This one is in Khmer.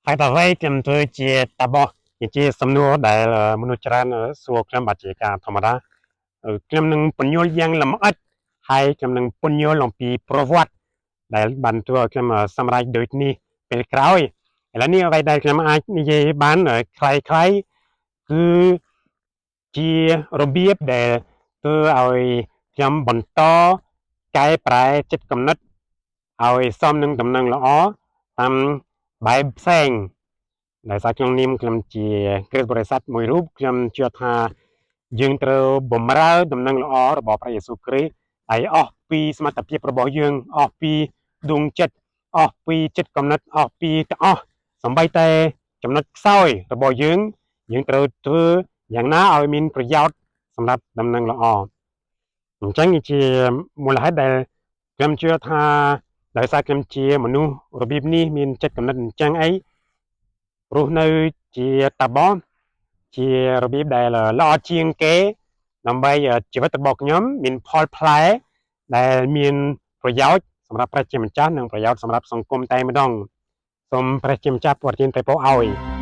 ហើយតើអ្វីខ្ញុំធ្វើជាតាបោះជាសំណួរដែលមនុស្សច្រើនសួរខ្ញុំបាទជាការធម្មតាខ្ញុំនឹងពន្យល់យ៉ាងលម្អិតហើយខ្ញុំនឹងពន្យល់អំពីប្រវត្តិដែលបានធ្វើឲ្យខ្ញុំសម្រេចដូចនេះពេលក្រោយឥឡូវនេះអ្វីដែលខ្ញុំអាចនិយាយបានខ្លីៗគឺជារបៀបដែលធ្វើឲ្យខ្ញុំបន្តកែប្រែចិត្តគំនិតឲ្យសមនឹងដំណឹងល្អតាមបែបផ្សេងដោយសារក្នុងនាមខ្ញុំជាគ្រិស្តបរិស័ទមួយរូបខ្ញុំជឿថាយើងត្រូវបម្រើដំណឹងល្អរបស់ព្រះយេស៊ូវគ្រីស្ទហើយអស់ពីសមត្ថភាពរបស់យើងអស់ពីដួងចិត្តអស់ពីចិត្តគំនិតអស់ពីទាំងអស់សូម្បីតែចំណុចខ្សោយរបស់យើងត្រូវធ្វើយ៉ាងណាឲ្យមានប្រយោជន៍សម្រាប់ដំណឹងល្អអញ្ចឹងជាមូលហេតុដែលខ្ញុំជឿថាដោយសារខ្ញុំជាមនុស្សរបៀបនេះមានចិត្តគំនិតអញ្ចឹងអីរស់នៅជាតាបោះជារបៀបដែលល្អជាងគេដើម្បីជីវិតរបស់ខ្ញុំមានផលផ្លែដែលមានប្រយោជន៍សម្រាប់ព្រះជាម្ចាស់និងប្រយោជន៍សម្រាប់សង្គមតែម្ដងសូមព្រះជាម្ចាស់ប្រទានពរឲ្យ